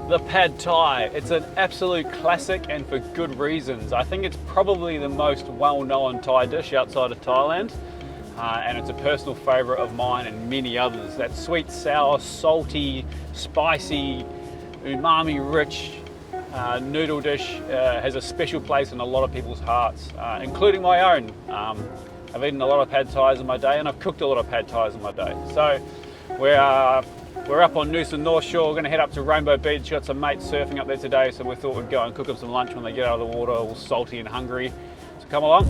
The Pad Thai. It's an absolute classic and for good reasons. I think it's probably the most well-known Thai dish outside of Thailand. And it's a personal favourite of mine and many others. That sweet, sour, salty, spicy, umami-rich noodle dish has a special place in a lot of people's hearts, including my own. I've eaten a lot of Pad Thais in my day, and I've cooked a lot of Pad Thais in my day. So we're up on Noosa North Shore. We're going to head up to Rainbow Beach. Got some mates surfing up there today, so we thought we'd go and cook them some lunch when they get out of the water, all salty and hungry. So come along.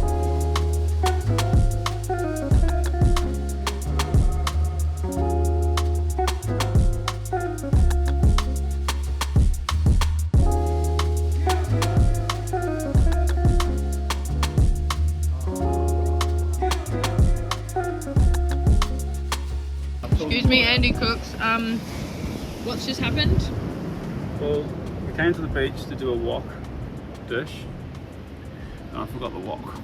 Excuse me, Andy Cooks. What's just happened? Well, we came to the beach to do a wok dish, and I forgot the wok.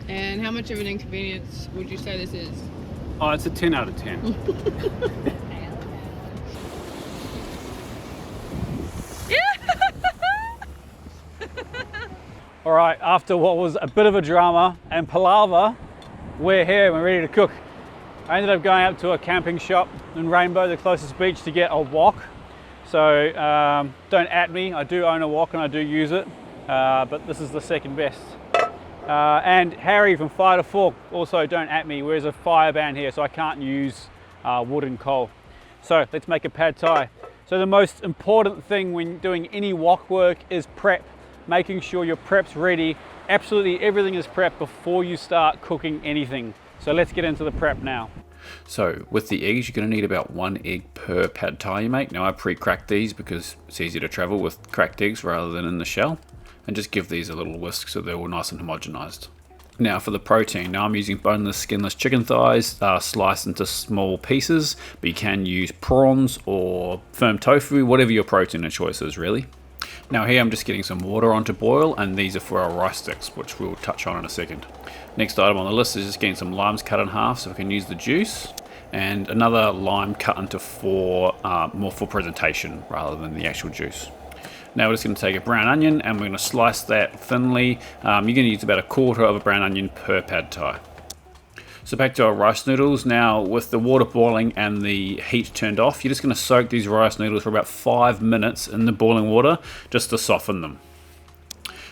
And how much of an inconvenience would you say this is? Oh, it's a 10 out of 10. All right, after what was a bit of a drama and palaver, we're here and we're ready to cook. I ended up going up to a camping shop in Rainbow, the closest beach, to get a wok. So don't at me, I do own a wok and I do use it, but this is the second best. And Harry from Fire to Fork, also don't at me, wears a fire ban here, so I can't use wood and coal. So let's make a Pad Thai. So the most important thing when doing any wok work is prep. Making sure your prep's ready. Absolutely everything is prepped before you start cooking anything. So let's get into the prep now. So with the eggs, you're going to need about 1 egg per Pad Thai you make. Now I pre-cracked these because it's easier to travel with cracked eggs rather than in the shell. And just give these a little whisk so they're all nice and homogenized. Now for the protein, now I'm using boneless, skinless chicken thighs sliced into small pieces, but you can use prawns or firm tofu, whatever your protein of choice is really. Now here I'm just getting some water on to boil, and these are for our rice sticks, which we'll touch on in a second. Next item on the list is just getting some limes cut in half so we can use the juice, and another lime cut into four, more for presentation rather than the actual juice. Now we're just going to take a brown onion and we're going to slice that thinly. You're going to use about 1/4 of a brown onion per Pad Thai. So back to our rice noodles. Now with the water boiling and the heat turned off, you're just going to soak these rice noodles for about 5 minutes in the boiling water just to soften them.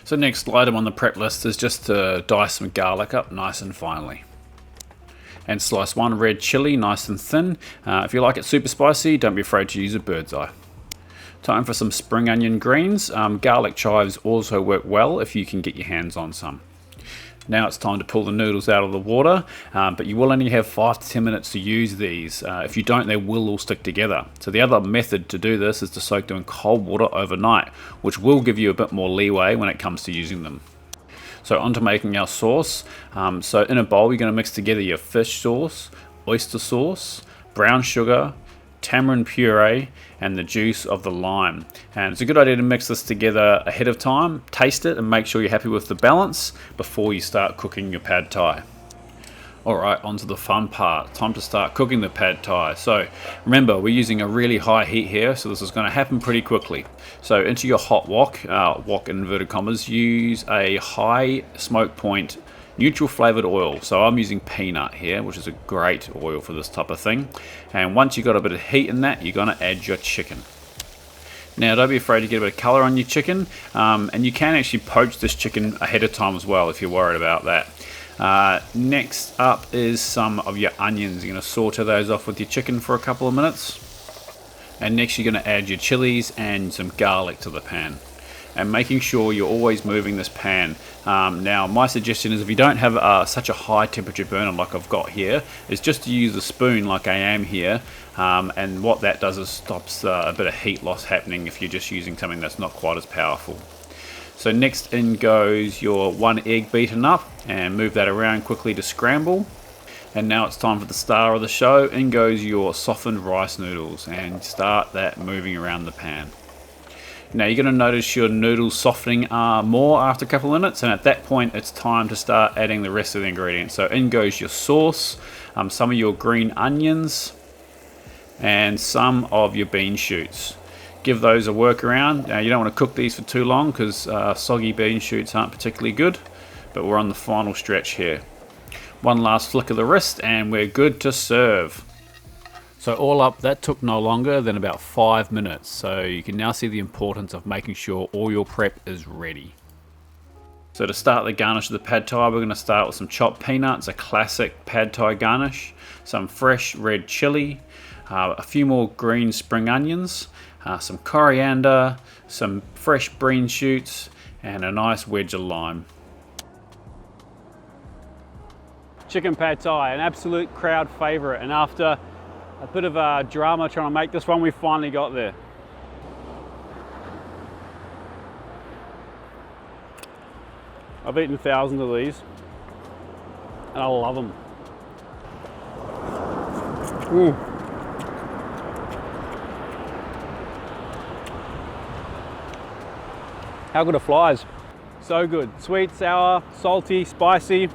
So next item on the prep list is just to dice some garlic up nice and finely. And slice 1 red chili nice and thin. If you like it super spicy, don't be afraid to use a bird's eye. Time for some spring onion greens. Garlic chives also work well if you can get your hands on some. Now it's time to pull the noodles out of the water, but you will only have 5 to 10 minutes to use these. If you don't, they will all stick together. So the other method to do this is to soak them in cold water overnight, which will give you a bit more leeway when it comes to using them. So on to making our sauce. So in a bowl, you're going to mix together your fish sauce, oyster sauce, brown sugar, tamarind puree, and the juice of the lime. And it's a good idea to mix this together ahead of time, taste it and make sure you're happy with the balance before you start cooking your Pad Thai. Alright, on to the fun part. Time to start cooking the Pad Thai. So remember, we're using a really high heat here, so this is going to happen pretty quickly. So into your hot wok, wok in inverted commas, use a high smoke point neutral flavored oil. So I'm using peanut here, which is a great oil for this type of thing. And once you've got a bit of heat in that, you're going to add your chicken. Now don't be afraid to get a bit of colour on your chicken, and you can actually poach this chicken ahead of time as well if you're worried about that. Next up is some of your onions. You're going to saute those off with your chicken for a couple of minutes. And next you're going to add your chilies and some garlic to the pan. And making sure you're always moving this pan. Now my suggestion is if you don't have such a high temperature burner like I've got here, is just to use a spoon like I am here, and what that does is stops a bit of heat loss happening if you're just using something that's not quite as powerful. So next in goes your 1 egg beaten up, and move that around quickly to scramble. And now it's time for the star of the show. In goes your softened rice noodles, and start that moving around the pan. Now you're going to notice your noodles softening more after a couple of minutes, and at that point it's time to start adding the rest of the ingredients. So in goes your sauce, some of your green onions, and some of your bean shoots. give those a work around. Now, you don't want to cook these for too long because soggy bean shoots aren't particularly good, but we're on the final stretch here. One last flick of the wrist and we're good to serve. So all up, that took no longer than about 5 minutes. So you can now see the importance of making sure all your prep is ready. So to start the garnish of the pad thai, we're going to start with some chopped peanuts, a classic pad thai garnish, some fresh red chili, a few more green spring onions, some coriander, some fresh bean shoots, and a nice wedge of lime. Chicken pad thai, an absolute crowd favorite, and after a bit of drama trying to make this one, we finally got there. I've eaten thousands of these and I love them. How good it flies. So good. Sweet, sour, salty, spicy,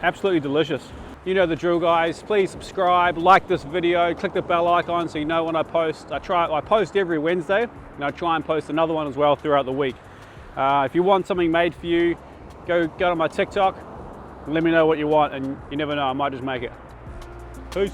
absolutely delicious. You know the drill, guys. Please subscribe, like this video, click the bell icon so you know when I post. I post every Wednesday, and I try and post another one as well throughout the week. If you want something made for you, go to my TikTok and let me know what you want, and you never know, I might just make it. Peace.